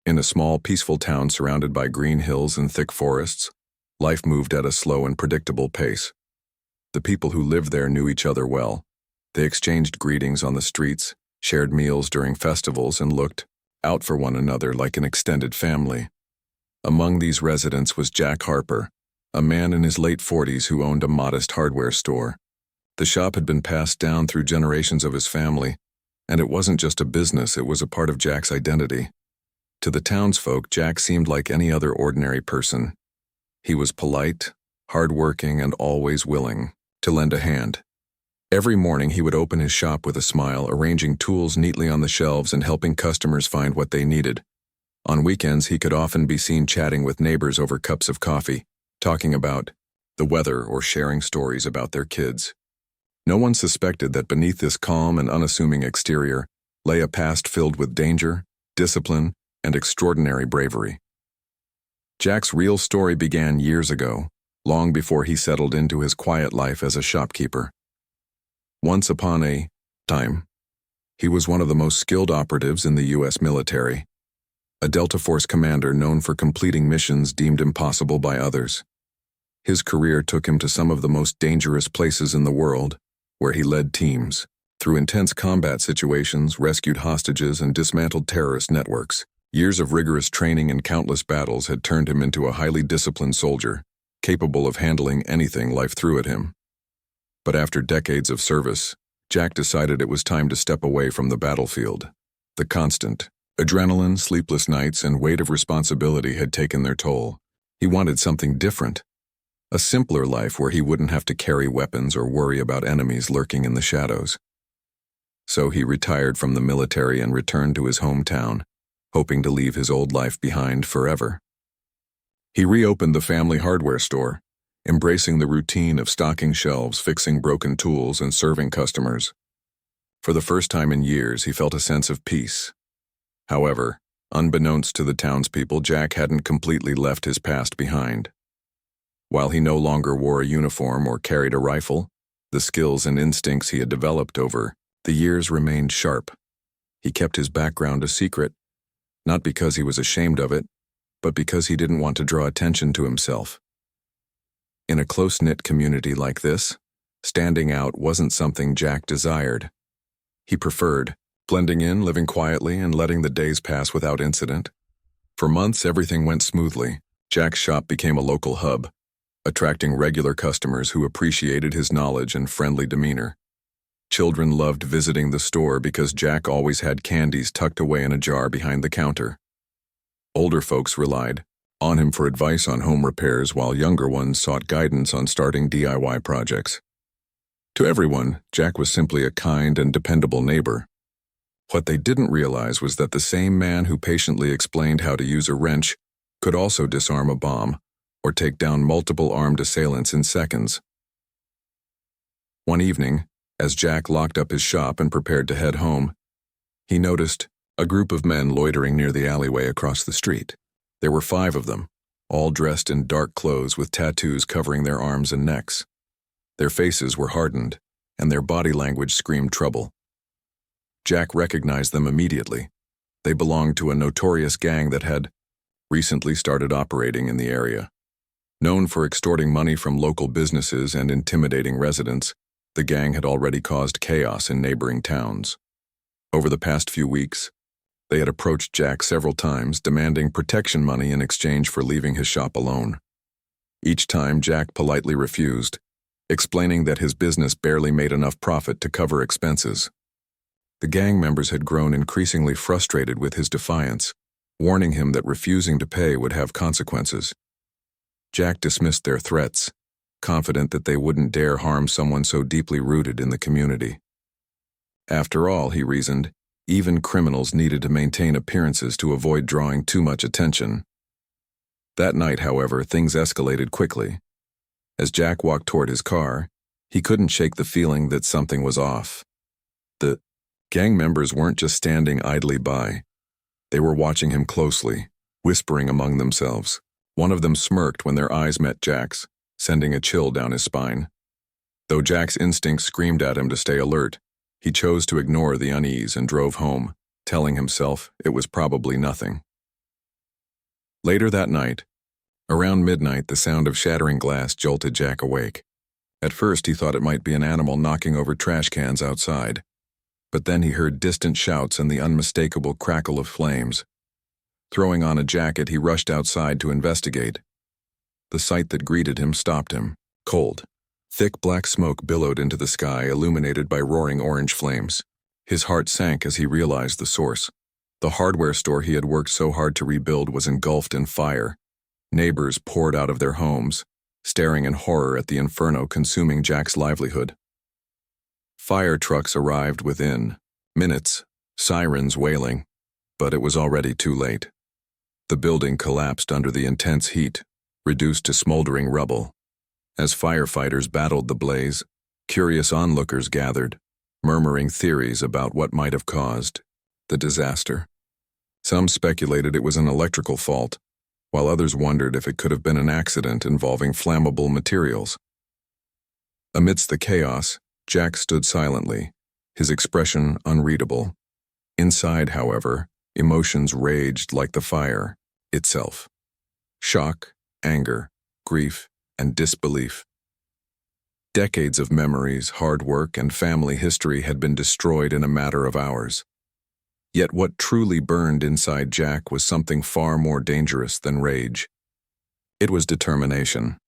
In a small, peaceful town surrounded by green hills and thick forests, life moved at a slow and predictable pace. The people who lived there knew each other well. They exchanged greetings on the streets, shared meals during festivals, and looked out for one another like an extended family. Among these residents was Jack Harper, a man in his late 40s who owned a modest hardware store. The shop had been passed down through generations of his family, and it wasn't just a business, it was a part of Jack's identity. To the townsfolk, Jack seemed like any other ordinary person. He was polite, hardworking, and always willing to lend a hand. Every morning he would open his shop with a smile, arranging tools neatly on the shelves and helping customers find what they needed. On weekends he could often be seen chatting with neighbors over cups of coffee, talking about the weather or sharing stories about their kids. No one suspected that beneath this calm and unassuming exterior lay a past filled with danger, discipline, and extraordinary bravery. Jack's real story began years ago, long before he settled into his quiet life as a shopkeeper. Once upon a time, he was one of the most skilled operatives in the U.S. military, a Delta Force commander known for completing missions deemed impossible by others. His career took him to some of the most dangerous places in the world, where he led teams through intense combat situations, rescued hostages, and dismantled terrorist networks. Years of rigorous training and countless battles had turned him into a highly disciplined soldier, capable of handling anything life threw at him. But after decades of service, Jack decided it was time to step away from the battlefield. The constant adrenaline, sleepless nights, and weight of responsibility had taken their toll. He wanted something different, a simpler life where he wouldn't have to carry weapons or worry about enemies lurking in the shadows. So he retired from the military and returned to his hometown, hoping to leave his old life behind forever. He reopened the family hardware store, embracing the routine of stocking shelves, fixing broken tools, and serving customers. For the first time in years, he felt a sense of peace. However, unbeknownst to the townspeople, Jack hadn't completely left his past behind. While he no longer wore a uniform or carried a rifle, the skills and instincts he had developed over the years remained sharp. He kept his background a secret, not because he was ashamed of it, but because he didn't want to draw attention to himself. In a close-knit community like this, standing out wasn't something Jack desired. He preferred blending in, living quietly, and letting the days pass without incident. For months, everything went smoothly. Jack's shop became a local hub, attracting regular customers who appreciated his knowledge and friendly demeanor. Children loved visiting the store because Jack always had candies tucked away in a jar behind the counter. Older folks relied on him for advice on home repairs, while younger ones sought guidance on starting DIY projects. To everyone, Jack was simply a kind and dependable neighbor. What they didn't realize was that the same man who patiently explained how to use a wrench could also disarm a bomb or take down multiple armed assailants in seconds. One evening, as Jack locked up his shop and prepared to head home, he noticed a group of men loitering near the alleyway across the street. There were 5 of them, all dressed in dark clothes with tattoos covering their arms and necks. Their faces were hardened, and their body language screamed trouble. Jack recognized them immediately. They belonged to a notorious gang that had recently started operating in the area. Known for extorting money from local businesses and intimidating residents, the gang had already caused chaos in neighboring towns. Over the past few weeks, they had approached Jack several times, demanding protection money in exchange for leaving his shop alone. Each time, Jack politely refused, explaining that his business barely made enough profit to cover expenses. The gang members had grown increasingly frustrated with his defiance, warning him that refusing to pay would have consequences. Jack dismissed their threats, confident that they wouldn't dare harm someone so deeply rooted in the community. After all, he reasoned, even criminals needed to maintain appearances to avoid drawing too much attention. That night, however, things escalated quickly. As Jack walked toward his car, he couldn't shake the feeling that something was off. The gang members weren't just standing idly by. They were watching him closely, whispering among themselves. One of them smirked when their eyes met Jack's, sending a chill down his spine. Though Jack's instincts screamed at him to stay alert, he chose to ignore the unease and drove home, telling himself it was probably nothing. Later that night, around midnight, the sound of shattering glass jolted Jack awake. At first, he thought it might be an animal knocking over trash cans outside. But then he heard distant shouts and the unmistakable crackle of flames. Throwing on a jacket, he rushed outside to investigate. The sight that greeted him stopped him. Cold. Thick black smoke billowed into the sky, illuminated by roaring orange flames. His heart sank as he realized the source. The hardware store he had worked so hard to rebuild was engulfed in fire. Neighbors poured out of their homes, staring in horror at the inferno consuming Jack's livelihood. Fire trucks arrived within minutes, sirens wailing, but it was already too late. The building collapsed under the intense heat, reduced to smoldering rubble. As firefighters battled the blaze, curious onlookers gathered, murmuring theories about what might have caused the disaster. Some speculated it was an electrical fault, while others wondered if it could have been an accident involving flammable materials. Amidst the chaos, Jack stood silently, his expression unreadable. Inside, however, emotions raged like the fire itself. Shock, anger, grief, and disbelief. Decades of memories, hard work, and family history had been destroyed in a matter of hours. Yet what truly burned inside Jack was something far more dangerous than rage. It was determination.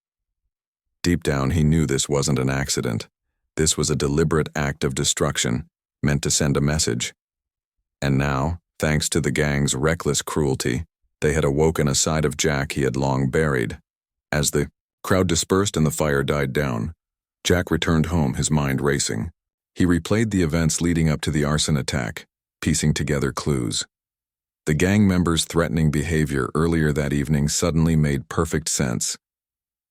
Deep down, he knew this wasn't an accident. This was a deliberate act of destruction, meant to send a message. And now, thanks to the gang's reckless cruelty, they had awoken a side of Jack he had long buried. As the crowd dispersed and the fire died down, Jack returned home, his mind racing. He replayed the events leading up to the arson attack, piecing together clues. The gang members' threatening behavior earlier that evening suddenly made perfect sense.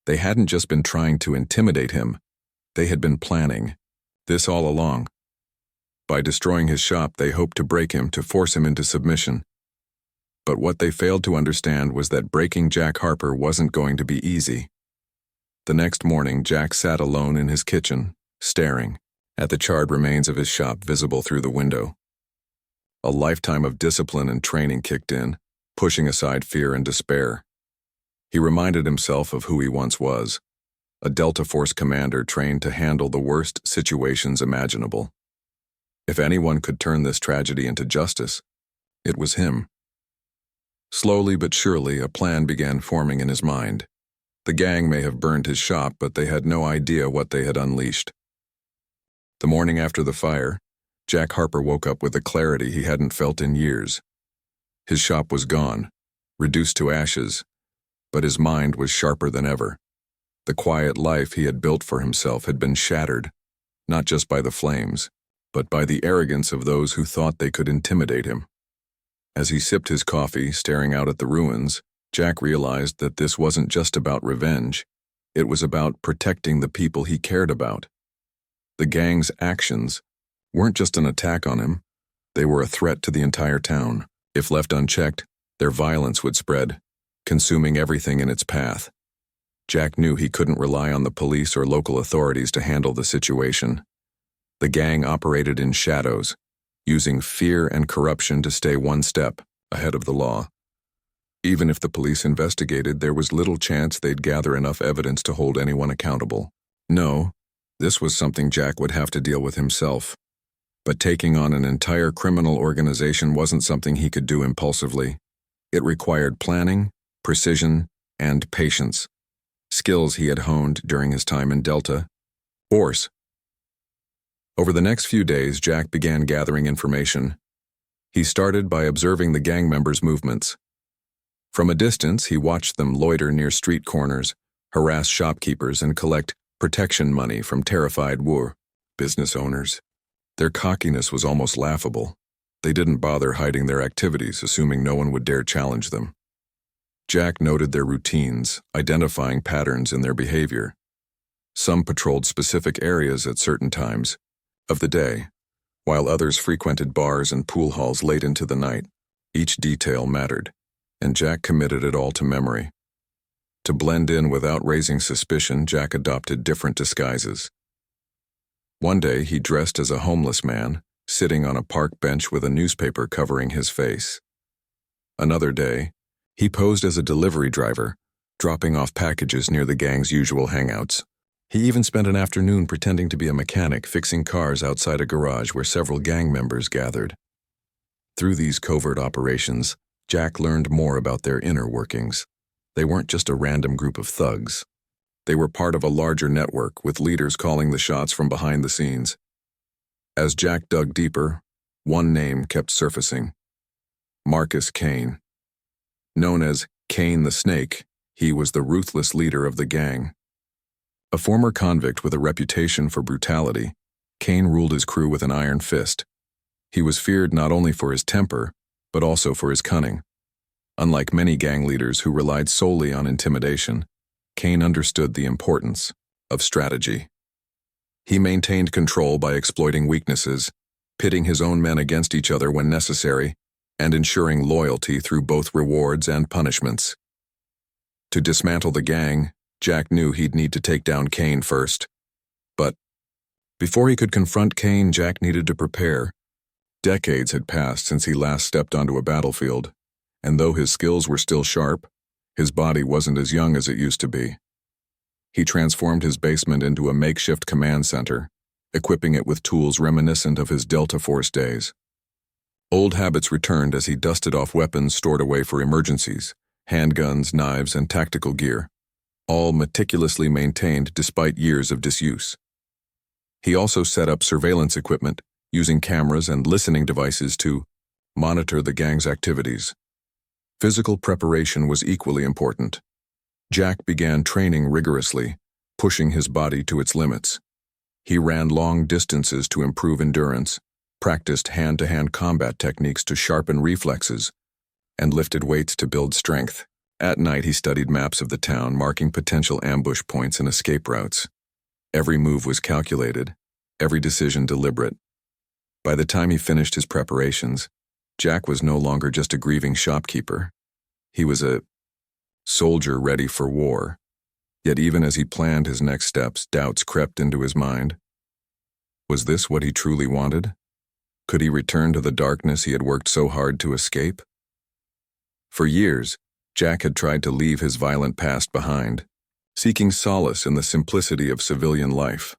They hadn't just been trying to intimidate him, they had been planning this all along. By destroying his shop, they hoped to break him, to force him into submission. But what they failed to understand was that breaking Jack Harper wasn't going to be easy. The next morning, Jack sat alone in his kitchen, staring at the charred remains of his shop visible through the window. A lifetime of discipline and training kicked in, pushing aside fear and despair. He reminded himself of who he once was, a Delta Force commander trained to handle the worst situations imaginable. If anyone could turn this tragedy into justice, it was him. Slowly but surely, a plan began forming in his mind. The gang may have burned his shop, but they had no idea what they had unleashed. The morning after the fire, Jack Harper woke up with a clarity he hadn't felt in years. His shop was gone, reduced to ashes, but his mind was sharper than ever. The quiet life he had built for himself had been shattered, not just by the flames, but by the arrogance of those who thought they could intimidate him. As he sipped his coffee, staring out at the ruins, Jack realized that this wasn't just about revenge. It was about protecting the people he cared about. The gang's actions weren't just an attack on him, they were a threat to the entire town. If left unchecked, their violence would spread, consuming everything in its path. Jack knew he couldn't rely on the police or local authorities to handle the situation. The gang operated in shadows, using fear and corruption to stay one step ahead of the law. Even if the police investigated, there was little chance they'd gather enough evidence to hold anyone accountable. No, this was something Jack would have to deal with himself. But taking on an entire criminal organization wasn't something he could do impulsively. It required planning, precision, and patience, skills he had honed during his time in Delta Force. Over the next few days, Jack began gathering information. He started by observing the gang members' movements. From a distance, he watched them loiter near street corners, harass shopkeepers, and collect protection money from terrified business owners. Their cockiness was almost laughable. They didn't bother hiding their activities, assuming no one would dare challenge them. Jack noted their routines, identifying patterns in their behavior. Some patrolled specific areas at certain times of the day, while others frequented bars and pool halls late into the night. Each detail mattered, and Jack committed it all to memory. To blend in without raising suspicion, Jack adopted different disguises. One day, he dressed as a homeless man, sitting on a park bench with a newspaper covering his face. Another day, He posed as a delivery driver, dropping off packages near the gang's usual hangouts. He even spent an afternoon pretending to be a mechanic fixing cars outside a garage where several gang members gathered. Through these covert operations, Jack learned more about their inner workings. They weren't just a random group of thugs. They were part of a larger network with leaders calling the shots from behind the scenes. As Jack dug deeper, one name kept surfacing: Marcus Kane. Known as Kane the Snake, he was the ruthless leader of the gang. A former convict with a reputation for brutality, Kane ruled his crew with an iron fist. He was feared not only for his temper, but also for his cunning. Unlike many gang leaders who relied solely on intimidation, Kane understood the importance of strategy. He maintained control by exploiting weaknesses, pitting his own men against each other when necessary, and ensuring loyalty through both rewards and punishments. To dismantle the gang, Jack knew he'd need to take down Kane first. But before he could confront Kane, Jack needed to prepare. Decades had passed since he last stepped onto a battlefield, and though his skills were still sharp, his body wasn't as young as it used to be. He transformed his basement into a makeshift command center, equipping it with tools reminiscent of his Delta Force days. Old habits returned as he dusted off weapons stored away for emergencies: handguns, knives, and tactical gear, all meticulously maintained despite years of disuse. He also set up surveillance equipment, using cameras and listening devices to monitor the gang's activities. Physical preparation was equally important. Jack began training rigorously, pushing his body to its limits. He ran long distances to improve endurance, practiced hand-to-hand combat techniques to sharpen reflexes, and lifted weights to build strength. At night, he studied maps of the town, marking potential ambush points and escape routes. Every move was calculated, every decision deliberate. By the time he finished his preparations, Jack was no longer just a grieving shopkeeper. He was a soldier ready for war. Yet even as he planned his next steps, doubts crept into his mind. Was this what he truly wanted? Could he return to the darkness he had worked so hard to escape? For years, Jack had tried to leave his violent past behind, seeking solace in the simplicity of civilian life.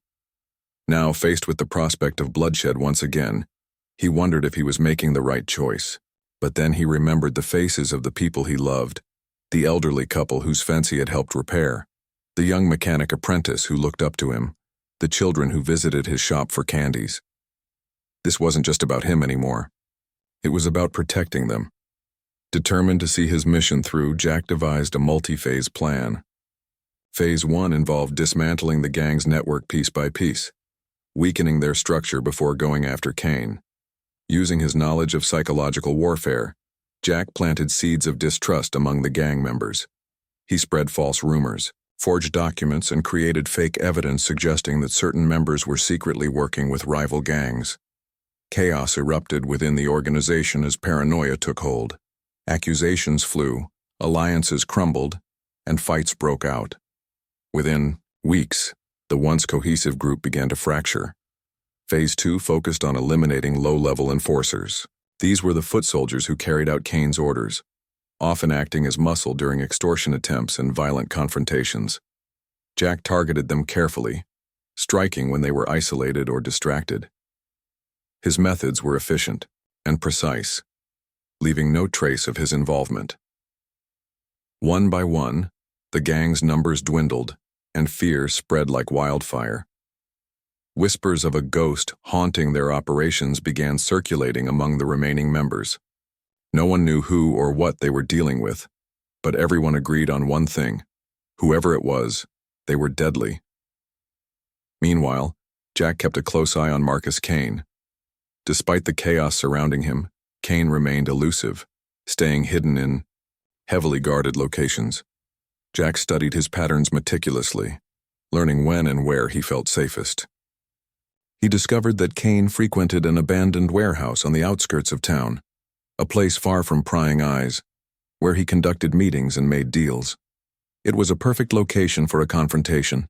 Now, faced with the prospect of bloodshed once again, he wondered if he was making the right choice. But then he remembered the faces of the people he loved, the elderly couple whose fence he had helped repair, the young mechanic apprentice who looked up to him, the children who visited his shop for candies. This wasn't just about him anymore. It was about protecting them. Determined to see his mission through, Jack devised a multi-phase plan. Phase 1 involved dismantling the gang's network piece by piece, weakening their structure before going after Kane. Using his knowledge of psychological warfare, Jack planted seeds of distrust among the gang members. He spread false rumors, forged documents, and created fake evidence suggesting that certain members were secretly working with rival gangs. Chaos erupted within the organization as paranoia took hold. Accusations flew, alliances crumbled, and fights broke out. Within weeks, the once cohesive group began to fracture. Phase 2 focused on eliminating low-level enforcers. These were the foot soldiers who carried out Kane's orders, often acting as muscle during extortion attempts and violent confrontations. Jack targeted them carefully, striking when they were isolated or distracted. His methods were efficient and precise, leaving no trace of his involvement. One by one, the gang's numbers dwindled, and fear spread like wildfire. Whispers of a ghost haunting their operations began circulating among the remaining members. No one knew who or what they were dealing with, but everyone agreed on one thing: whoever it was, they were deadly. Meanwhile, Jack kept a close eye on Marcus Kane. Despite the chaos surrounding him, Kane remained elusive, staying hidden in heavily guarded locations. Jack studied his patterns meticulously, learning when and where he felt safest. He discovered that Kane frequented an abandoned warehouse on the outskirts of town, a place far from prying eyes, where he conducted meetings and made deals. It was a perfect location for a confrontation,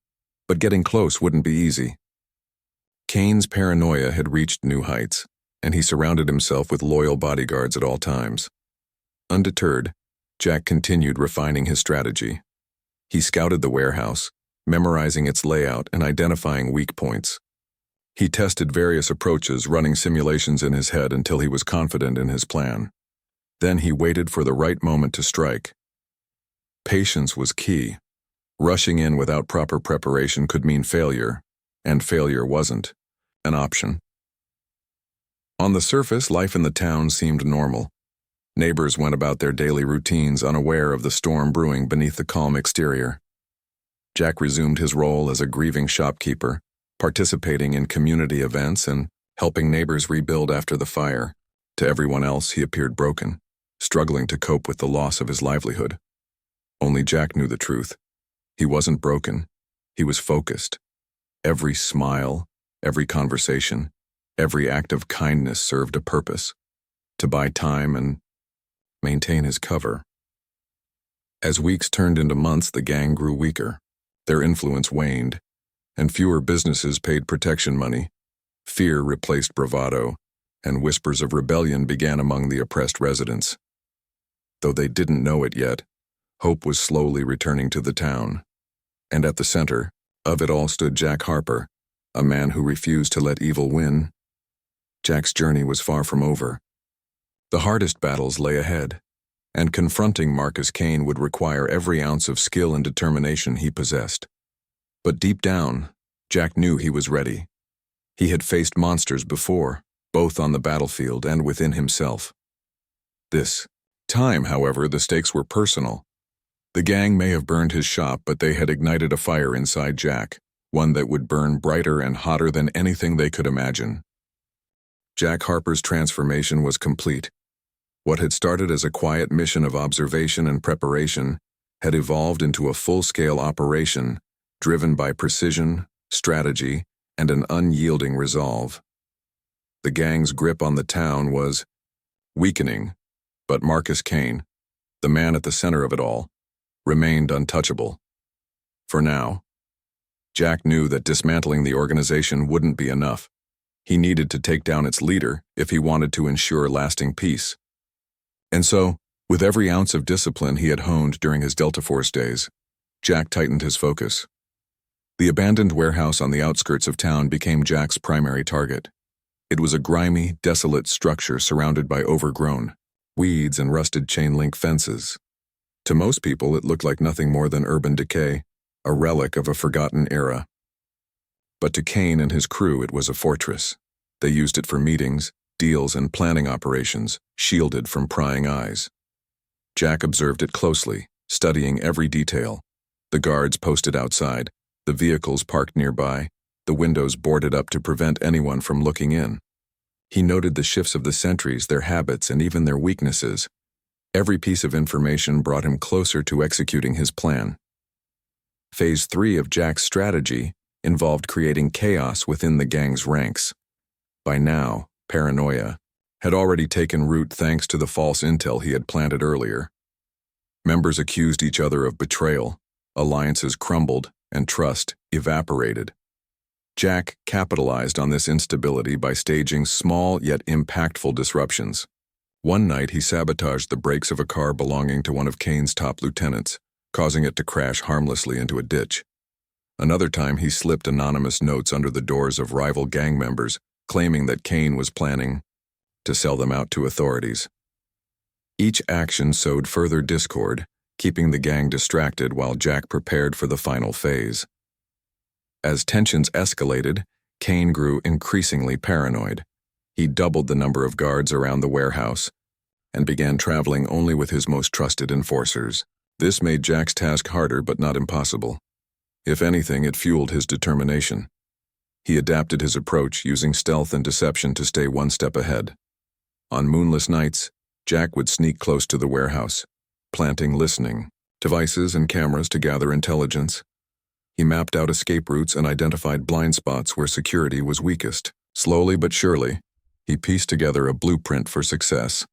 but getting close wouldn't be easy. Kane's paranoia had reached new heights, and he surrounded himself with loyal bodyguards at all times. Undeterred, Jack continued refining his strategy. He scouted the warehouse, memorizing its layout and identifying weak points. He tested various approaches, running simulations in his head until he was confident in his plan. Then he waited for the right moment to strike. Patience was key. Rushing in without proper preparation could mean failure, and failure wasn't an option. On the surface, life in the town seemed normal. Neighbors went about their daily routines, unaware of the storm brewing beneath the calm exterior. Jack resumed his role as a grieving shopkeeper, participating in community events and helping neighbors rebuild after the fire. To everyone else, he appeared broken, struggling to cope with the loss of his livelihood. Only Jack knew the truth. He wasn't broken. He was focused. Every smile, every conversation, every act of kindness served a purpose: to buy time and maintain his cover. As weeks turned into months, the gang grew weaker. Their influence waned, and fewer businesses paid protection money. Fear replaced bravado, and whispers of rebellion began among the oppressed residents. Though they didn't know it yet, hope was slowly returning to the town. And at the center of it all stood Jack Harper, a man who refused to let evil win. Jack's journey was far from over. The hardest battles lay ahead, and confronting Marcus Kane would require every ounce of skill and determination he possessed. But deep down, Jack knew he was ready. He had faced monsters before, both on the battlefield and within himself. This time, however, the stakes were personal. The gang may have burned his shop, but they had ignited a fire inside Jack, one that would burn brighter and hotter than anything they could imagine. Jack Harper's transformation was complete. What had started as a quiet mission of observation and preparation had evolved into a full-scale operation driven by precision, strategy, and an unyielding resolve. The gang's grip on the town was weakening, but Marcus Kane, the man at the center of it all, remained untouchable. For now, Jack knew that dismantling the organization wouldn't be enough. He needed to take down its leader if he wanted to ensure lasting peace. And so, with every ounce of discipline he had honed during his Delta Force days, Jack tightened his focus. The abandoned warehouse on the outskirts of town became Jack's primary target. It was a grimy, desolate structure surrounded by overgrown weeds and rusted chain-link fences. To most people, it looked like nothing more than urban decay, a relic of a forgotten era. But to Kane and his crew, it was a fortress. They used it for meetings, deals, and planning operations, shielded from prying eyes. Jack observed it closely, studying every detail. The guards posted outside, the vehicles parked nearby, the windows boarded up to prevent anyone from looking in. He noted the shifts of the sentries, their habits, and even their weaknesses. Every piece of information brought him closer to executing his plan. Phase 3 of Jack's strategy involved creating chaos within the gang's ranks. By now, paranoia had already taken root thanks to the false intel he had planted earlier. Members accused each other of betrayal, alliances crumbled, and trust evaporated. Jack capitalized on this instability by staging small yet impactful disruptions. One night he sabotaged the brakes of a car belonging to one of Kane's top lieutenants, causing it to crash harmlessly into a ditch. Another time he slipped anonymous notes under the doors of rival gang members, claiming that Kane was planning to sell them out to authorities. Each action sowed further discord, keeping the gang distracted while Jack prepared for the final phase. As tensions escalated, Kane grew increasingly paranoid. He doubled the number of guards around the warehouse and began traveling only with his most trusted enforcers. This made Jack's task harder but not impossible. If anything, it fueled his determination. He adapted his approach, using stealth and deception to stay one step ahead. On moonless nights, Jack would sneak close to the warehouse, planting listening devices and cameras to gather intelligence. He mapped out escape routes and identified blind spots where security was weakest. Slowly but surely, he pieced together a blueprint for success.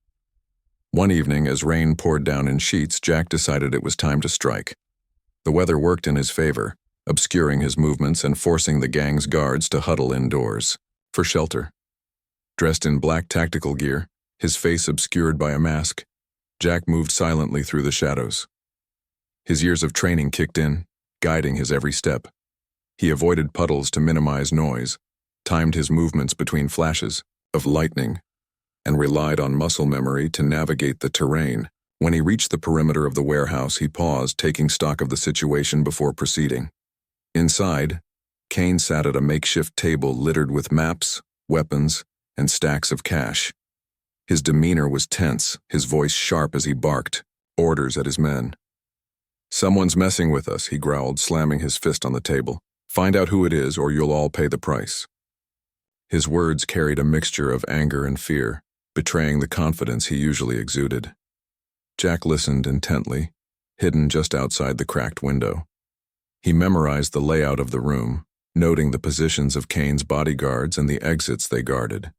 One evening, as rain poured down in sheets, Jack decided it was time to strike. The weather worked in his favor, obscuring his movements and forcing the gang's guards to huddle indoors for shelter. Dressed in black tactical gear, his face obscured by a mask, Jack moved silently through the shadows. His years of training kicked in, guiding his every step. He avoided puddles to minimize noise, timed his movements between flashes of lightning, and relied on muscle memory to navigate the terrain. When he reached the perimeter of the warehouse, he paused, taking stock of the situation before proceeding. Inside, Kane sat at a makeshift table littered with maps, weapons, and stacks of cash. His demeanor was tense, his voice sharp as he barked orders at his men. "Someone's messing with us," he growled, slamming his fist on the table. "Find out who it is, or you'll all pay the price." His words carried a mixture of anger and fear, betraying the confidence he usually exuded. Jack listened intently, hidden just outside the cracked window. He memorized the layout of the room, noting the positions of Kane's bodyguards and the exits they guarded.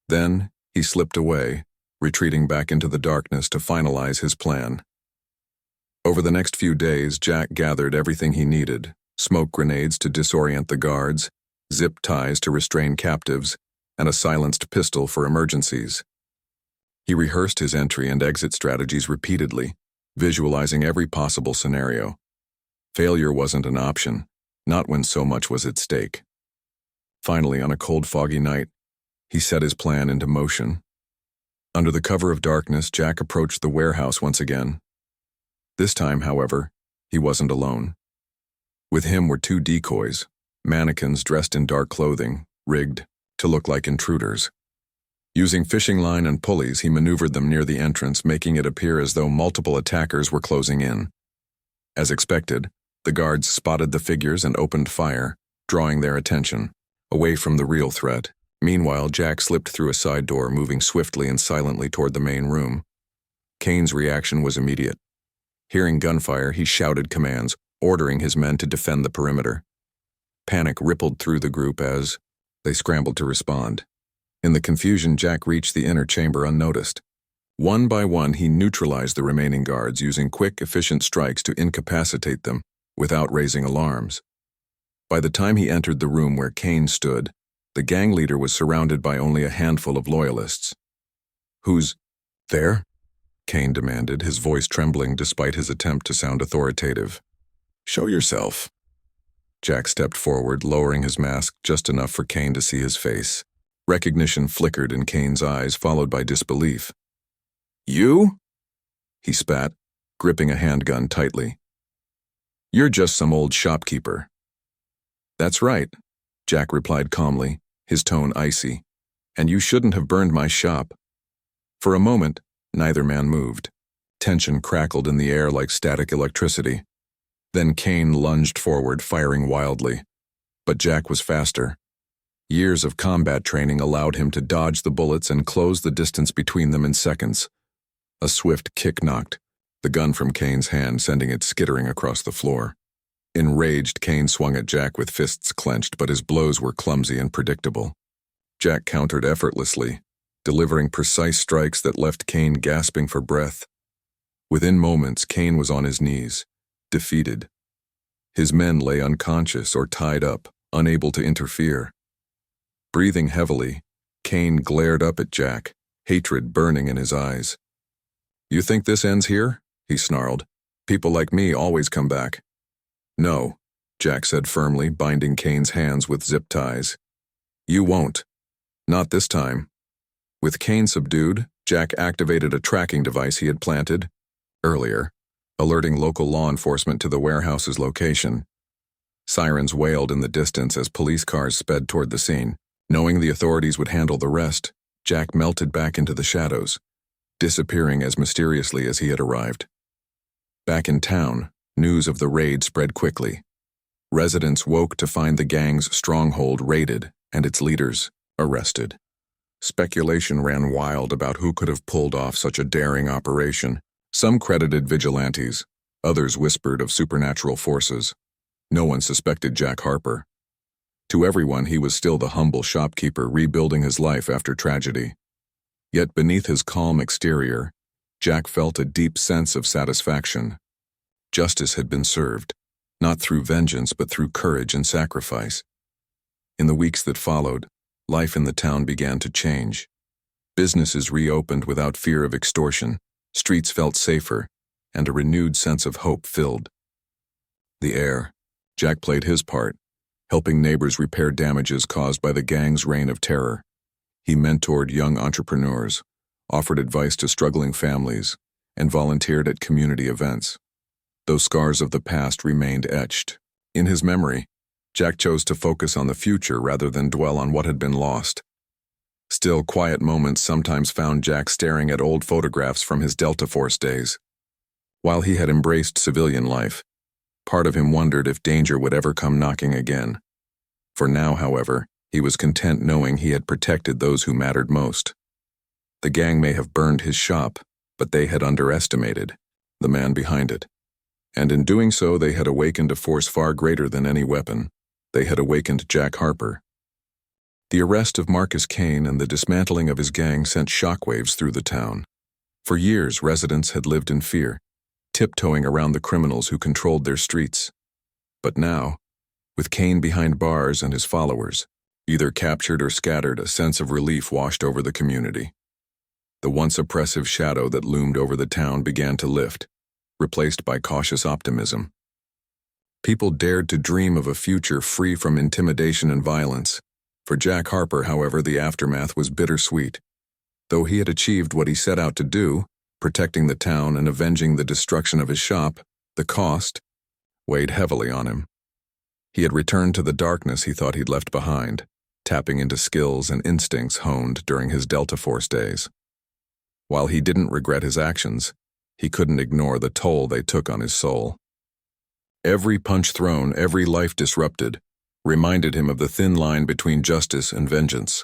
Then, he slipped away, retreating back into the darkness to finalize his plan. Over the next few days, Jack gathered everything he needed: smoke grenades to disorient the guards, zip ties to restrain captives, and a silenced pistol for emergencies. He rehearsed his entry and exit strategies repeatedly, visualizing every possible scenario. Failure wasn't an option, not when so much was at stake. Finally, on a cold, foggy night, he set his plan into motion. Under the cover of darkness, Jack approached the warehouse once again. This time, however, he wasn't alone. With him were two decoys, mannequins dressed in dark clothing, rigged to look like intruders. Using fishing line and pulleys, he maneuvered them near the entrance, making it appear as though multiple attackers were closing in. As expected, the guards spotted the figures and opened fire, drawing their attention away from the real threat. Meanwhile, Jack slipped through a side door, moving swiftly and silently toward the main room. Kane's reaction was immediate. Hearing gunfire, he shouted commands, ordering his men to defend the perimeter. Panic rippled through the group as they scrambled to respond. In the confusion, Jack reached the inner chamber unnoticed. One by one, he neutralized the remaining guards, using quick, efficient strikes to incapacitate them without raising alarms. By the time he entered the room where Kane stood, the gang leader was surrounded by only a handful of loyalists. "Who's there?" Kane demanded, his voice trembling despite his attempt to sound authoritative. "Show yourself." Jack stepped forward, lowering his mask just enough for Kane to see his face. Recognition flickered in Kane's eyes, followed by disbelief. "You?" he spat, gripping a handgun tightly. "You're just some old shopkeeper." "That's right," Jack replied calmly, his tone icy. "And you shouldn't have burned my shop." For a moment, neither man moved. Tension crackled in the air like static electricity. Then Kane lunged forward, firing wildly. But Jack was faster. Years of combat training allowed him to dodge the bullets and close the distance between them in seconds. A swift kick knocked the gun from Kane's hand, sending it skittering across the floor. Enraged, Kane swung at Jack with fists clenched, but his blows were clumsy and predictable. Jack countered effortlessly, delivering precise strikes that left Kane gasping for breath. Within moments, Kane was on his knees, defeated. His men lay unconscious or tied up, unable to interfere. Breathing heavily, Kane glared up at Jack, hatred burning in his eyes. "You think this ends here?" he snarled. "People like me always come back." "No," Jack said firmly, binding Kane's hands with zip ties. "You won't. Not this time." With Kane subdued, Jack activated a tracking device he had planted earlier, alerting local law enforcement to the warehouse's location. Sirens wailed in the distance as police cars sped toward the scene. Knowing the authorities would handle the rest, Jack melted back into the shadows, disappearing as mysteriously as he had arrived. Back in town, news of the raid spread quickly. Residents woke to find the gang's stronghold raided and its leaders arrested. Speculation ran wild about who could have pulled off such a daring operation. Some credited vigilantes, others whispered of supernatural forces. No one suspected Jack Harper. To everyone, he was still the humble shopkeeper rebuilding his life after tragedy. Yet beneath his calm exterior, Jack felt a deep sense of satisfaction. Justice had been served, not through vengeance but through courage and sacrifice. In the weeks that followed, life in the town began to change. Businesses reopened without fear of extortion. Streets felt safer, and a renewed sense of hope filled the air. Jack played his part, helping neighbors repair damages caused by the gang's reign of terror. He mentored young entrepreneurs, offered advice to struggling families, and volunteered at community events. Those scars of the past remained etched in his memory. Jack chose to focus on the future rather than dwell on what had been lost. Still, quiet moments sometimes found Jack staring at old photographs from his Delta Force days. While he had embraced civilian life, part of him wondered if danger would ever come knocking again. For now, however, he was content knowing he had protected those who mattered most. The gang may have burned his shop, but they had underestimated the man behind it. And in doing so, they had awakened a force far greater than any weapon. They had awakened Jack Harper. The arrest of Marcus Kane and the dismantling of his gang sent shockwaves through the town. For years, residents had lived in fear, tiptoeing around the criminals who controlled their streets. But now, with Kane behind bars and his followers, either captured or scattered, a sense of relief washed over the community. The once oppressive shadow that loomed over the town began to lift, replaced by cautious optimism. People dared to dream of a future free from intimidation and violence. For Jack Harper, however, the aftermath was bittersweet. Though he had achieved what he set out to do, protecting the town and avenging the destruction of his shop, the cost weighed heavily on him. He had returned to the darkness he thought he'd left behind, tapping into skills and instincts honed during his Delta Force days. While he didn't regret his actions, he couldn't ignore the toll they took on his soul. Every punch thrown, every life disrupted, reminded him of the thin line between justice and vengeance.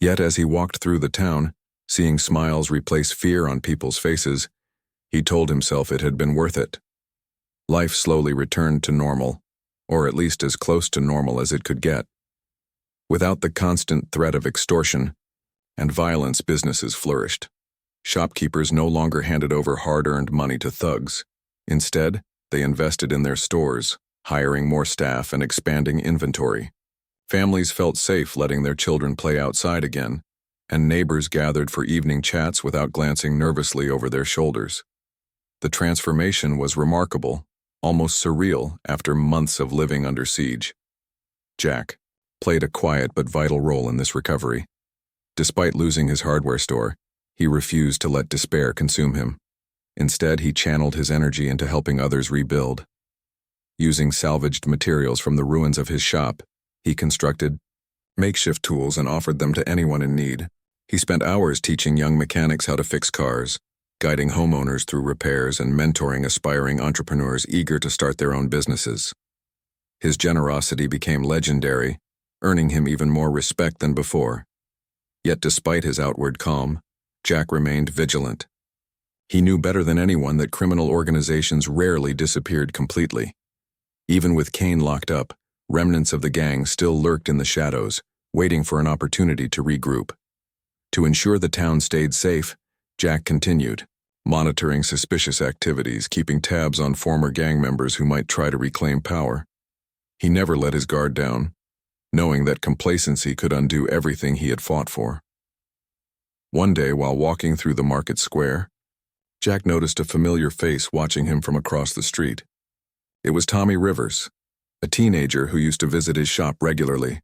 Yet as he walked through the town, seeing smiles replace fear on people's faces, he told himself it had been worth it. Life slowly returned to normal, or at least as close to normal as it could get. Without the constant threat of extortion and violence, businesses flourished. Shopkeepers no longer handed over hard-earned money to thugs. Instead, they invested in their stores, hiring more staff and expanding inventory. Families felt safe letting their children play outside again, and neighbors gathered for evening chats without glancing nervously over their shoulders. The transformation was remarkable, almost surreal after months of living under siege. Jack played a quiet but vital role in this recovery. Despite losing his hardware store, he refused to let despair consume him. Instead, he channeled his energy into helping others rebuild. Using salvaged materials from the ruins of his shop, he constructed makeshift tools and offered them to anyone in need. He spent hours teaching young mechanics how to fix cars, guiding homeowners through repairs and mentoring aspiring entrepreneurs eager to start their own businesses. His generosity became legendary, earning him even more respect than before. Yet despite his outward calm, Jack remained vigilant. He knew better than anyone that criminal organizations rarely disappeared completely. Even with Kane locked up, remnants of the gang still lurked in the shadows, waiting for an opportunity to regroup. To ensure the town stayed safe, Jack continued, monitoring suspicious activities, keeping tabs on former gang members who might try to reclaim power. He never let his guard down, knowing that complacency could undo everything he had fought for. One day, while walking through the market square, Jack noticed a familiar face watching him from across the street. It was Tommy Rivers, a teenager who used to visit his shop regularly.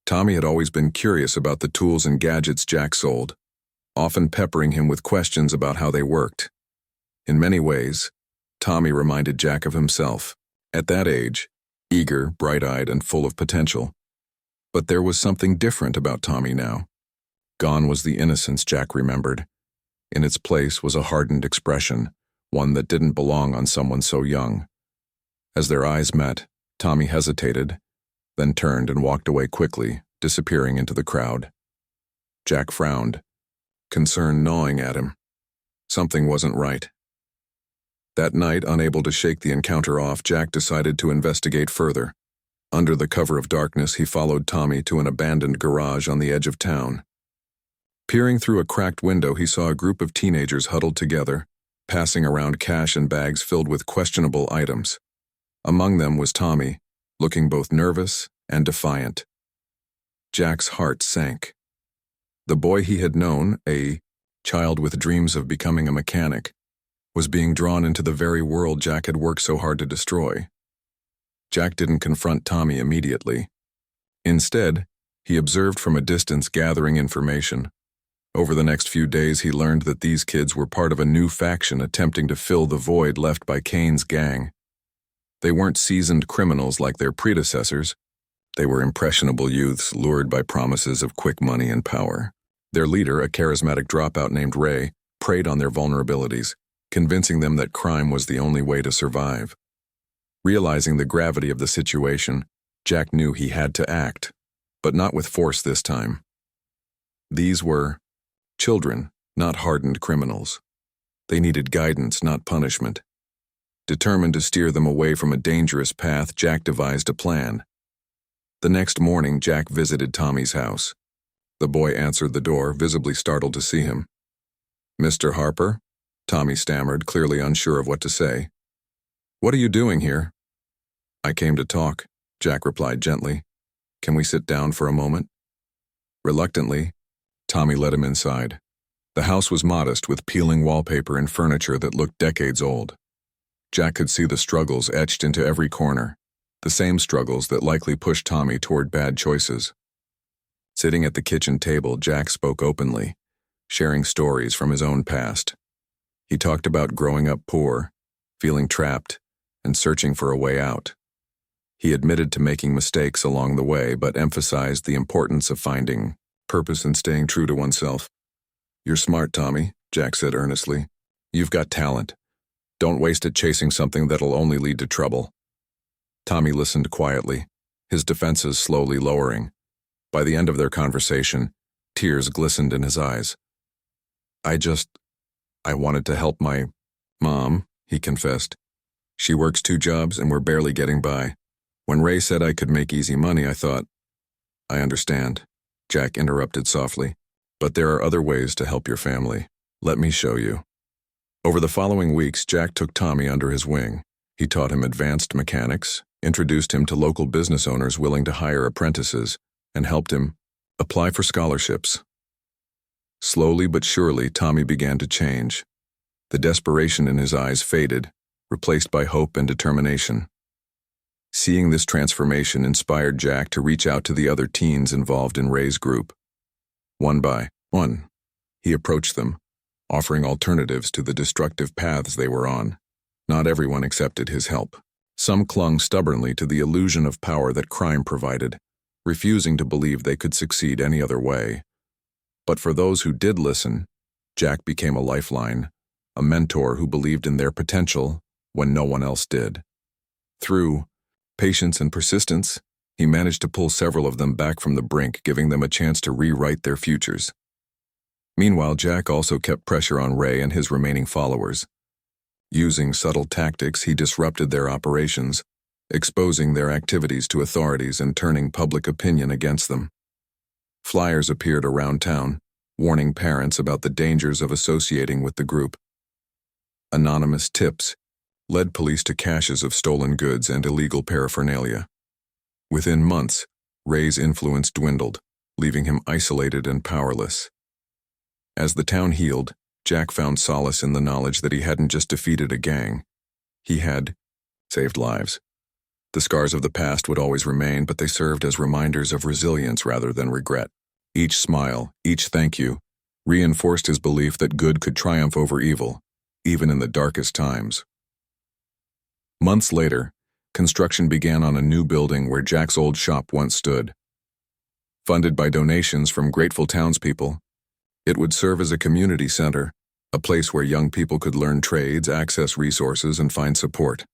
Tommy had always been curious about the tools and gadgets Jack sold, often peppering him with questions about how they worked. In many ways, Tommy reminded Jack of himself, at that age, eager, bright-eyed, and full of potential. But there was something different about Tommy now. Gone was the innocence Jack remembered. In its place was a hardened expression, one that didn't belong on someone so young. As their eyes met, Tommy hesitated, then turned and walked away quickly, disappearing into the crowd. Jack frowned, concern gnawing at him. Something wasn't right. That night, unable to shake the encounter off, Jack decided to investigate further. Under the cover of darkness, he followed Tommy to an abandoned garage on the edge of town. Peering through a cracked window, he saw a group of teenagers huddled together, passing around cash and bags filled with questionable items. Among them was Tommy, looking both nervous and defiant. Jack's heart sank. The boy he had known, a child with dreams of becoming a mechanic, was being drawn into the very world Jack had worked so hard to destroy. Jack didn't confront Tommy immediately. Instead, he observed from a distance, gathering information. Over the next few days, he learned that these kids were part of a new faction attempting to fill the void left by Kane's gang. They weren't seasoned criminals like their predecessors. They were impressionable youths lured by promises of quick money and power. Their leader, a charismatic dropout named Ray, preyed on their vulnerabilities, convincing them that crime was the only way to survive. Realizing the gravity of the situation, Jack knew he had to act, but not with force this time. These were children, not hardened criminals. They needed guidance, not punishment. Determined to steer them away from a dangerous path, Jack devised a plan. The next morning, Jack visited Tommy's house. The boy answered the door, visibly startled to see him. "Mr. Harper?" Tommy stammered, clearly unsure of what to say. "What are you doing here?" "I came to talk," Jack replied gently. "Can we sit down for a moment?" Reluctantly, Tommy led him inside. The house was modest, with peeling wallpaper and furniture that looked decades old. Jack could see the struggles etched into every corner, the same struggles that likely pushed Tommy toward bad choices. Sitting at the kitchen table, Jack spoke openly, sharing stories from his own past. He talked about growing up poor, feeling trapped, and searching for a way out. He admitted to making mistakes along the way, but emphasized the importance of finding purpose and staying true to oneself. "You're smart, Tommy," Jack said earnestly. "You've got talent. Don't waste it chasing something that'll only lead to trouble." Tommy listened quietly, his defenses slowly lowering. By the end of their conversation, tears glistened in his eyes. I wanted to help my mom," he confessed. "She works 2 jobs and we're barely getting by. When Ray said I could make easy money, I thought." "I understand," Jack interrupted softly. "But there are other ways to help your family. Let me show you." Over the following weeks, Jack took Tommy under his wing. He taught him advanced mechanics, introduced him to local business owners willing to hire apprentices, and helped him apply for scholarships. Slowly but surely, Tommy began to change. The desperation in his eyes faded, replaced by hope and determination. Seeing this transformation inspired Jack to reach out to the other teens involved in Ray's group. One by one, he approached them, offering alternatives to the destructive paths they were on. Not everyone accepted his help. Some clung stubbornly to the illusion of power that crime provided, refusing to believe they could succeed any other way. But for those who did listen, Jack became a lifeline, a mentor who believed in their potential when no one else did. Through patience and persistence, he managed to pull several of them back from the brink, giving them a chance to rewrite their futures. Meanwhile, Jack also kept pressure on Ray and his remaining followers. Using subtle tactics, he disrupted their operations, exposing their activities to authorities and turning public opinion against them. Flyers appeared around town, warning parents about the dangers of associating with the group. Anonymous tips led police to caches of stolen goods and illegal paraphernalia. Within months, Ray's influence dwindled, leaving him isolated and powerless. As the town healed, Jack found solace in the knowledge that he hadn't just defeated a gang. He had saved lives. The scars of the past would always remain, but they served as reminders of resilience rather than regret. Each smile, each thank you, reinforced his belief that good could triumph over evil, even in the darkest times. Months later, construction began on a new building where Jack's old shop once stood. Funded by donations from grateful townspeople, it would serve as a community center, a place where young people could learn trades, access resources, and find support.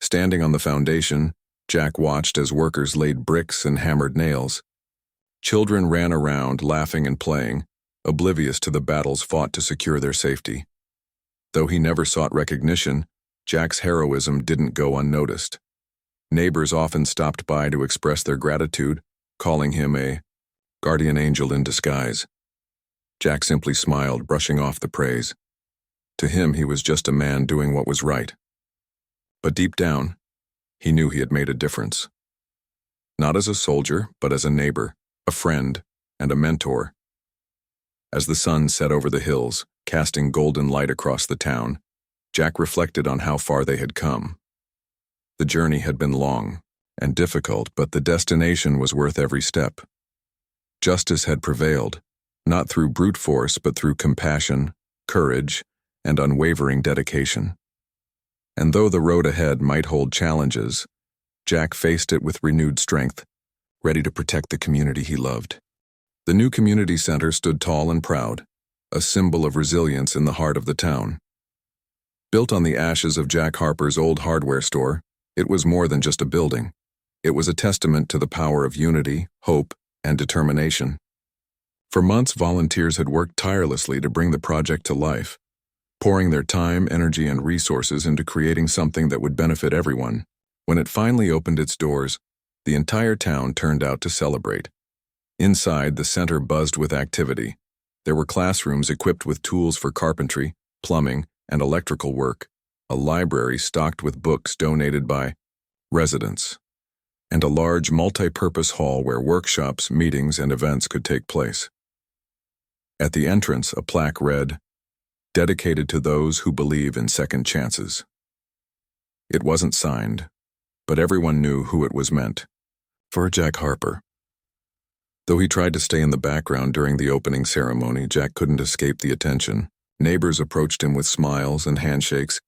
Standing on the foundation, Jack watched as workers laid bricks and hammered nails. Children ran around, laughing and playing, oblivious to the battles fought to secure their safety. Though he never sought recognition, Jack's heroism didn't go unnoticed. Neighbors often stopped by to express their gratitude, calling him a guardian angel in disguise. Jack simply smiled, brushing off the praise. To him, he was just a man doing what was right. But deep down, he knew he had made a difference. Not as a soldier, but as a neighbor, a friend, and a mentor. As the sun set over the hills, casting golden light across the town, Jack reflected on how far they had come. The journey had been long and difficult, but the destination was worth every step. Justice had prevailed, not through brute force, but through compassion, courage, and unwavering dedication. And though the road ahead might hold challenges, Jack faced it with renewed strength, ready to protect the community he loved. The new community center stood tall and proud, a symbol of resilience in the heart of the town. Built on the ashes of Jack Harper's old hardware store, it was more than just a building. It was a testament to the power of unity, hope, and determination. For months, volunteers had worked tirelessly to bring the project to life, pouring their time, energy, and resources into creating something that would benefit everyone. When it finally opened its doors, the entire town turned out to celebrate. Inside, the center buzzed with activity. There were classrooms equipped with tools for carpentry, plumbing, and electrical work, a library stocked with books donated by residents, and a large multi-purpose hall where workshops, meetings, and events could take place. At the entrance, a plaque read, "Dedicated to those who believe in second chances." It wasn't signed, but everyone knew who it was meant for: Jack Harper. Though he tried to stay in the background during the opening ceremony, Jack couldn't escape the attention. Neighbors approached him with smiles and handshakes,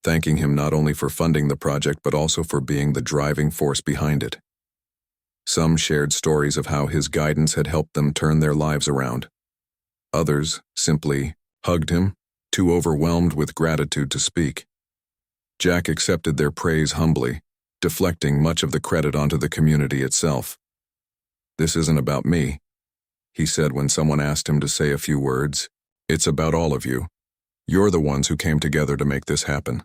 thanking him not only for funding the project but also for being the driving force behind it. Some shared stories of how his guidance had helped them turn their lives around. Others simply hugged him, too overwhelmed with gratitude to speak. Jack accepted their praise humbly, deflecting much of the credit onto the community itself. "This isn't about me," he said when someone asked him to say a few words. "It's about all of you. You're the ones who came together to make this happen.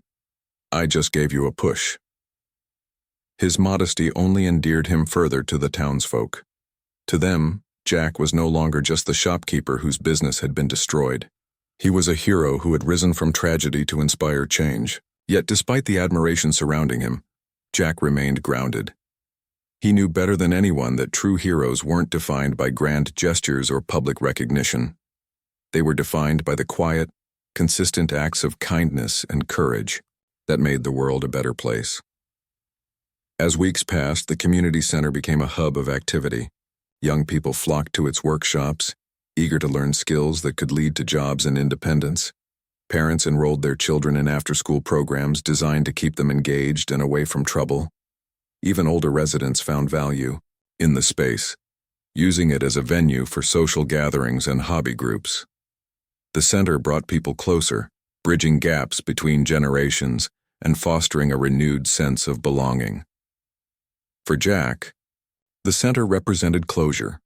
I just gave you a push." His modesty only endeared him further to the townsfolk. To them, Jack was no longer just the shopkeeper whose business had been destroyed. He was a hero who had risen from tragedy to inspire change. Yet despite the admiration surrounding him, Jack remained grounded. He knew better than anyone that true heroes weren't defined by grand gestures or public recognition. They were defined by the quiet, consistent acts of kindness and courage that made the world a better place. As weeks passed, the community center became a hub of activity. Young people flocked to its workshops, eager to learn skills that could lead to jobs and independence. Parents enrolled their children in after-school programs designed to keep them engaged and away from trouble. Even older residents found value in the space, using it as a venue for social gatherings and hobby groups. The center brought people closer, bridging gaps between generations and fostering a renewed sense of belonging. For Jack, the center represented closure,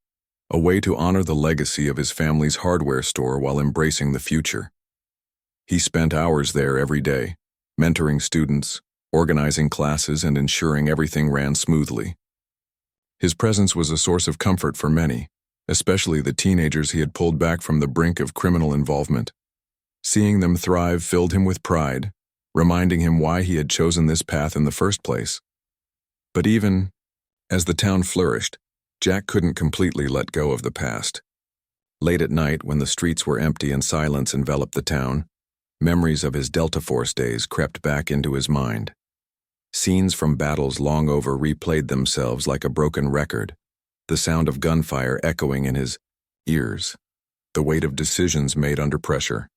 a way to honor the legacy of his family's hardware store while embracing the future. He spent hours there every day, mentoring students, organizing classes, and ensuring everything ran smoothly. His presence was a source of comfort for many, especially the teenagers he had pulled back from the brink of criminal involvement. Seeing them thrive filled him with pride, reminding him why he had chosen this path in the first place. But even as the town flourished, Jack couldn't completely let go of the past. Late at night, when the streets were empty and silence enveloped the town, memories of his Delta Force days crept back into his mind. Scenes from battles long over replayed themselves like a broken record, the sound of gunfire echoing in his ears, the weight of decisions made under pressure,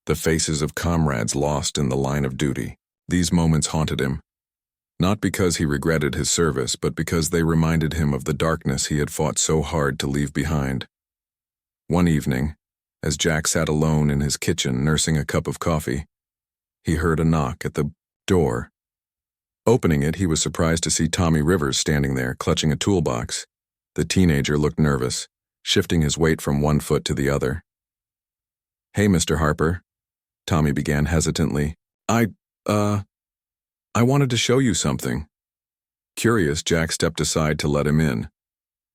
the faces of comrades lost in the line of duty. These moments haunted him, not because he regretted his service, but because they reminded him of the darkness he had fought so hard to leave behind. One evening, as Jack sat alone in his kitchen nursing a cup of coffee, he heard a knock at the door. Opening it, he was surprised to see Tommy Rivers standing there, clutching a toolbox. The teenager looked nervous, shifting his weight from one foot to the other. "Hey, Mr. Harper," Tommy began hesitantly. I wanted to show you something." Curious, Jack stepped aside to let him in.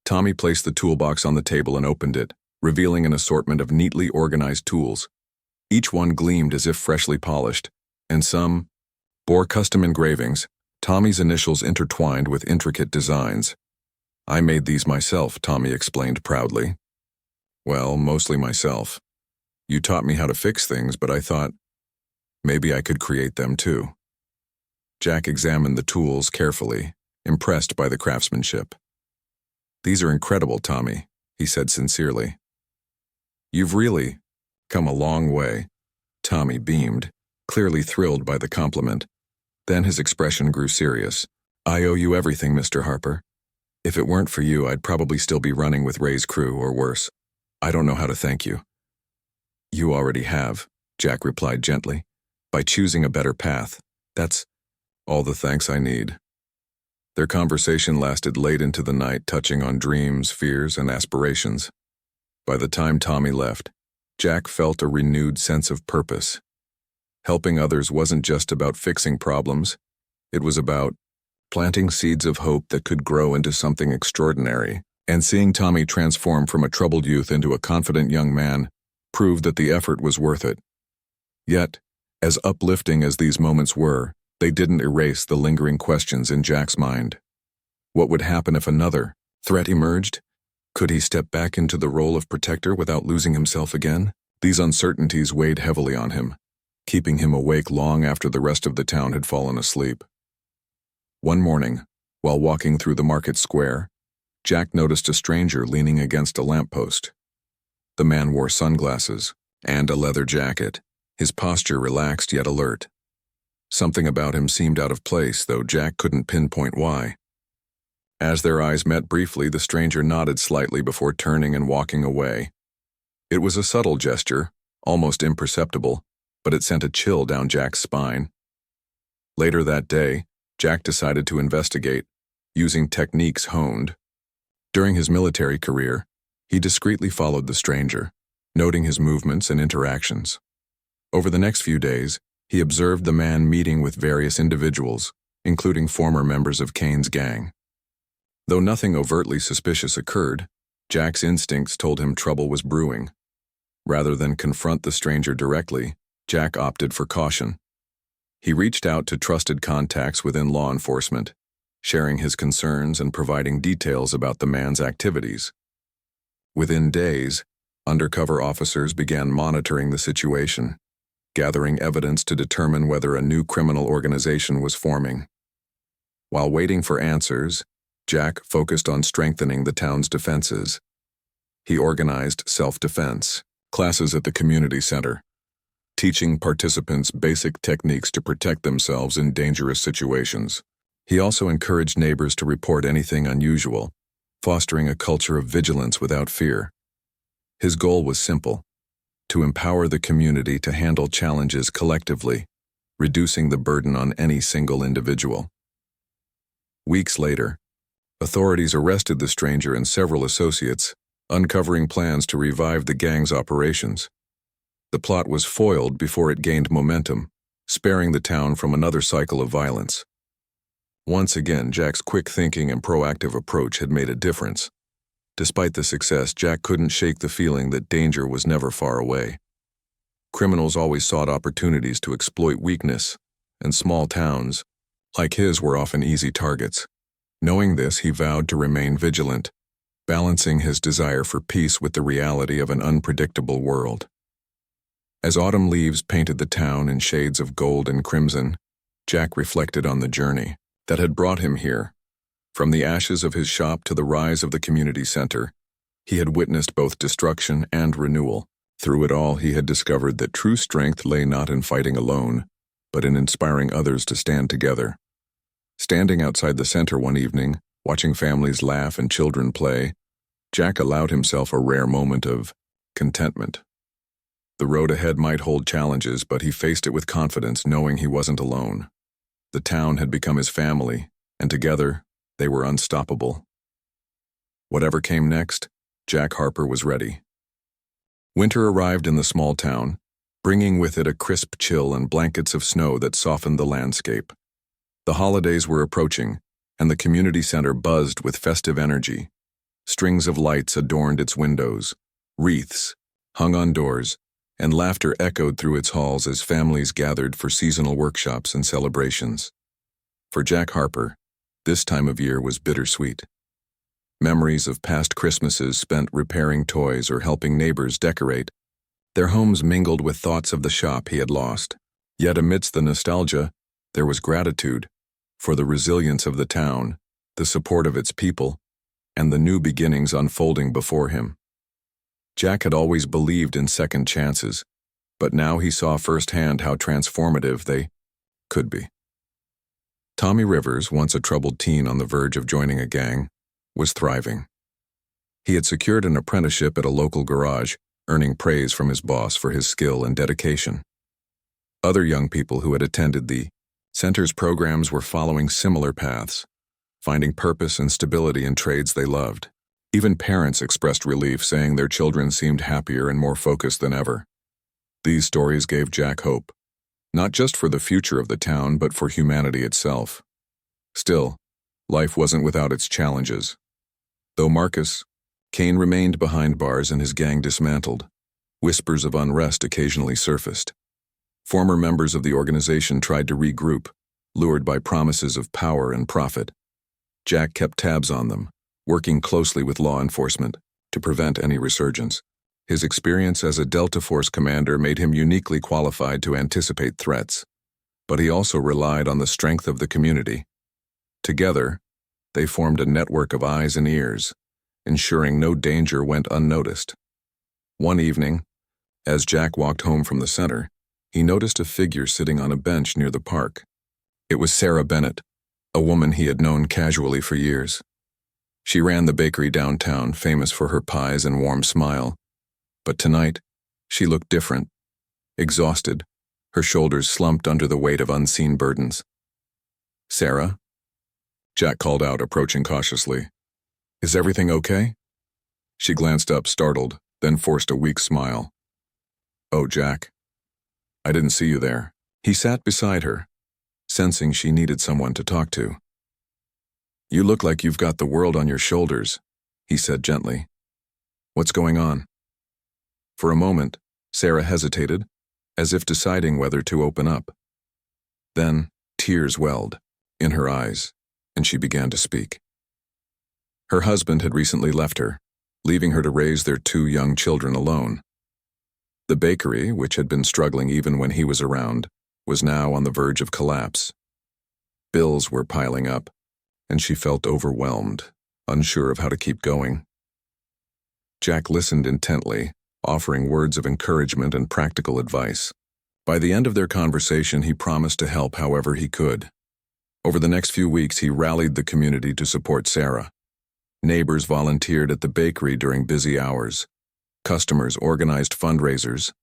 Tommy placed the toolbox on the table and opened it, revealing an assortment of neatly organized tools. Each one gleamed as if freshly polished, and some bore custom engravings, Tommy's initials intertwined with intricate designs. "I made these myself," Tommy explained proudly. Well, mostly myself. You taught me how to fix things, but I thought maybe I could create them too. Jack examined the tools carefully, impressed by the craftsmanship. These are incredible, Tommy, he said sincerely. You've really come a long way. Tommy beamed, clearly thrilled by the compliment. Then his expression grew serious. I owe you everything, Mr. Harper. If it weren't for you, I'd probably still be running with Ray's crew, or worse. I don't know how to thank you. You already have, Jack replied gently. By choosing a better path. That's all the thanks I need. Their conversation lasted late into the night, touching on dreams, fears, and aspirations. By the time Tommy left, Jack felt a renewed sense of purpose. Helping others wasn't just about fixing problems. It was about planting seeds of hope that could grow into something extraordinary. And seeing Tommy transform from a troubled youth into a confident young man proved that the effort was worth it. Yet, as uplifting as these moments were, they didn't erase the lingering questions in Jack's mind. What would happen if another threat emerged? Could he step back into the role of protector without losing himself again? These uncertainties weighed heavily on him, keeping him awake long after the rest of the town had fallen asleep. One morning, while walking through the market square, Jack noticed a stranger leaning against a lamppost. The man wore sunglasses and a leather jacket, his posture relaxed yet alert. Something about him seemed out of place, though Jack couldn't pinpoint why. As their eyes met briefly, the stranger nodded slightly before turning and walking away. It was a subtle gesture, almost imperceptible, but it sent a chill down Jack's spine. Later that day, Jack decided to investigate, using techniques honed. During his military career, he discreetly followed the stranger, noting his movements and interactions. Over the next few days, he observed the man meeting with various individuals, including former members of Kane's gang. Though nothing overtly suspicious occurred, Jack's instincts told him trouble was brewing. Rather than confront the stranger directly, Jack opted for caution. He reached out to trusted contacts within law enforcement, sharing his concerns and providing details about the man's activities. Within days, undercover officers began monitoring the situation, gathering evidence to determine whether a new criminal organization was forming. While waiting for answers, Jack focused on strengthening the town's defenses. He organized self-defense classes at the community center, teaching participants basic techniques to protect themselves in dangerous situations. He also encouraged neighbors to report anything unusual, fostering a culture of vigilance without fear. His goal was simple: to empower the community to handle challenges collectively, reducing the burden on any single individual. Weeks later, authorities arrested the stranger and several associates, uncovering plans to revive the gang's operations. The plot was foiled before it gained momentum, sparing the town from another cycle of violence. Once again, Jack's quick thinking and proactive approach had made a difference. Despite the success, Jack couldn't shake the feeling that danger was never far away. Criminals always sought opportunities to exploit weakness, and small towns, like his, were often easy targets. Knowing this, he vowed to remain vigilant, balancing his desire for peace with the reality of an unpredictable world. As autumn leaves painted the town in shades of gold and crimson, Jack reflected on the journey that had brought him here. From the ashes of his shop to the rise of the community center, he had witnessed both destruction and renewal. Through it all, he had discovered that true strength lay not in fighting alone, but in inspiring others to stand together. Standing outside the center one evening, watching families laugh and children play, Jack allowed himself a rare moment of contentment. The road ahead might hold challenges, but he faced it with confidence, knowing he wasn't alone. The town had become his family, and together, they were unstoppable. Whatever came next, Jack Harper was ready. Winter arrived in the small town, bringing with it a crisp chill and blankets of snow that softened the landscape. The holidays were approaching, and the community center buzzed with festive energy. Strings of lights adorned its windows, wreaths hung on doors, and laughter echoed through its halls as families gathered for seasonal workshops and celebrations. For Jack Harper, this time of year was bittersweet. memories of past Christmases spent repairing toys or helping neighbors decorate. Their homes mingled with thoughts of the shop he had lost. Yet amidst the nostalgia, there was gratitude for the resilience of the town, the support of its people, and the new beginnings unfolding before him. Jack had always believed in second chances, but now he saw firsthand how transformative they could be. Tommy Rivers, once a troubled teen on the verge of joining a gang, was thriving. He had secured an apprenticeship at a local garage, earning praise from his boss for his skill and dedication. Other young people who had attended the center's programs were following similar paths, finding purpose and stability in trades they loved. Even parents expressed relief, saying their children seemed happier and more focused than ever. These stories gave Jack hope, not just for the future of the town, but for humanity itself. Still, life wasn't without its challenges. Though Marcus Kane remained behind bars and his gang dismantled, whispers of unrest occasionally surfaced. Former members of the organization tried to regroup, lured by promises of power and profit. Jack kept tabs on them, working closely with law enforcement to prevent any resurgence. His experience as a Delta Force commander made him uniquely qualified to anticipate threats, but he also relied on the strength of the community. Together, they formed a network of eyes and ears, ensuring no danger went unnoticed. One evening, as Jack walked home from the center, he noticed a figure sitting on a bench near the park. It was Sarah Bennett, a woman he had known casually for years. She ran the bakery downtown, famous for her pies and warm smile. But tonight, she looked different, exhausted, her shoulders slumped under the weight of unseen burdens. "Sarah?" Jack called out, approaching cautiously. "Is everything okay?" She glanced up, startled, then forced a weak smile. "Oh, Jack. I didn't see you there." He sat beside her, sensing she needed someone to talk to. "You look like you've got the world on your shoulders," he said gently. "What's going on?" For a moment, Sarah hesitated, as if deciding whether to open up. Then, tears welled in her eyes, and she began to speak. Her husband had recently left her, leaving her to raise their 2 young children alone. The bakery, which had been struggling even when he was around, was now on the verge of collapse. Bills were piling up, and she felt overwhelmed, unsure of how to keep going. Jack listened intently, offering words of encouragement and practical advice. By the end of their conversation, he promised to help however he could. Over the next few weeks, he rallied the community to support Sarah. Neighbors volunteered at the bakery during busy hours. Customers organized fundraisers,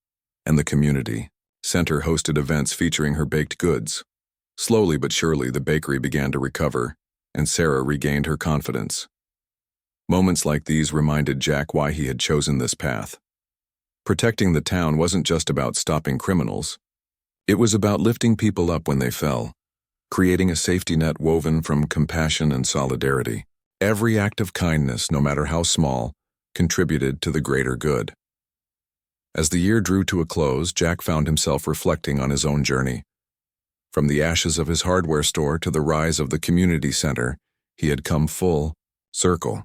and the community center hosted events featuring her baked goods. Slowly but surely, the bakery began to recover, and Sarah regained her confidence. Moments like these reminded Jack why he had chosen this path. Protecting the town wasn't just about stopping criminals. It was about lifting people up when they fell, creating a safety net woven from compassion and solidarity. Every act of kindness, no matter how small, contributed to the greater good. As the year drew to a close, Jack found himself reflecting on his own journey. From the ashes of his hardware store to the rise of the community center, he had come full circle.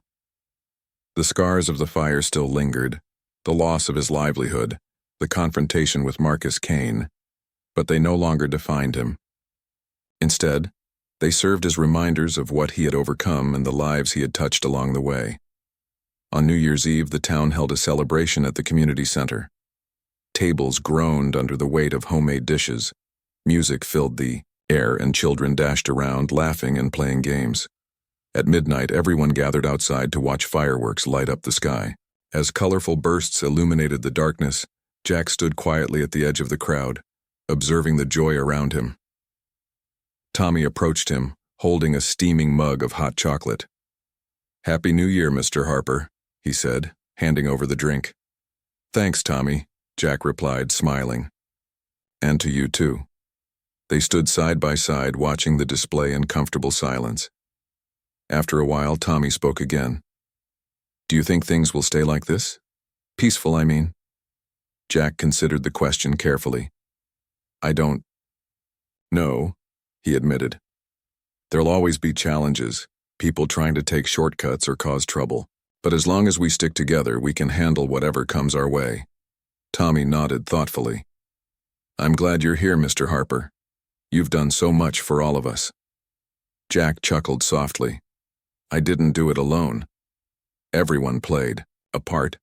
The scars of the fire still lingered, the loss of his livelihood, the confrontation with Marcus Kane, but they no longer defined him. Instead, they served as reminders of what he had overcome and the lives he had touched along the way. On New Year's Eve, the town held a celebration at the community center. Tables groaned under the weight of homemade dishes. Music filled the air and children dashed around, laughing and playing games. At midnight, everyone gathered outside to watch fireworks light up the sky. As colorful bursts illuminated the darkness, Jack stood quietly at the edge of the crowd, observing the joy around him. Tommy approached him, holding a steaming mug of hot chocolate. "Happy New Year, Mr. Harper," he said, handing over the drink. "Thanks, Tommy," Jack replied, smiling. "And to you, too." They stood side by side, watching the display in comfortable silence. After a while, Tommy spoke again. "Do you think things will stay like this? Peaceful, I mean?" Jack considered the question carefully. "I don't know," he admitted. "There'll always be challenges, people trying to take shortcuts or cause trouble. But as long as we stick together, we can handle whatever comes our way. Tommy nodded thoughtfully. I'm glad you're here, Mr. Harper. You've done so much for all of us. Jack chuckled softly. I didn't do it alone. Everyone played a part.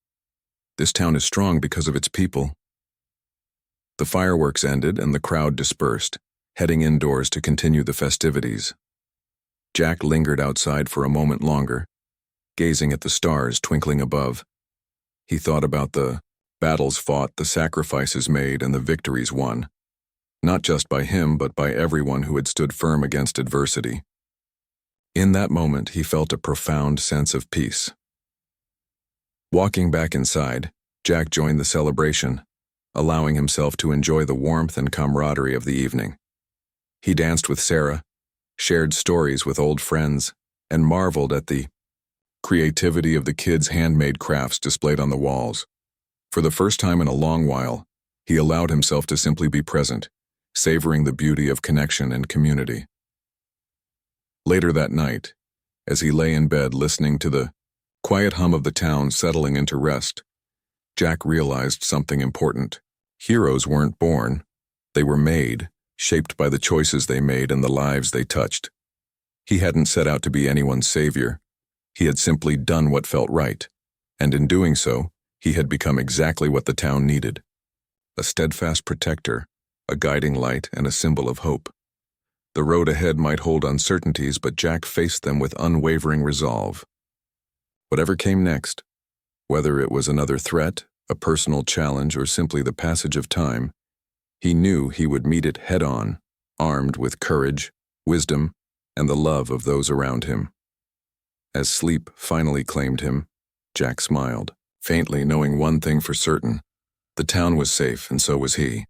This town is strong because of its people. The fireworks ended and the crowd dispersed, heading indoors to continue the festivities. Jack lingered outside for a moment longer, gazing at the stars twinkling above. He thought about the battles fought, the sacrifices made, and the victories won, not just by him but by everyone who had stood firm against adversity. In that moment, he felt a profound sense of peace. Walking back inside, Jack joined the celebration, allowing himself to enjoy the warmth and camaraderie of the evening. He danced with Sarah, shared stories with old friends, and marveled at the creativity of the kids' handmade crafts displayed on the walls. For the first time in a long while, he allowed himself to simply be present, savoring the beauty of connection and community. Later that night, as he lay in bed listening to the quiet hum of the town settling into rest, Jack realized something important. Heroes weren't born. They were made, shaped by the choices they made and the lives they touched. He hadn't set out to be anyone's savior. He had simply done what felt right, and in doing so, he had become exactly what the town needed: a steadfast protector, a guiding light, and a symbol of hope. The road ahead might hold uncertainties, but Jack faced them with unwavering resolve. Whatever came next, whether it was another threat, a personal challenge, or simply the passage of time, he knew he would meet it head-on, armed with courage, wisdom, and the love of those around him. As sleep finally claimed him, Jack smiled, faintly knowing one thing for certain: the town was safe, and so was he.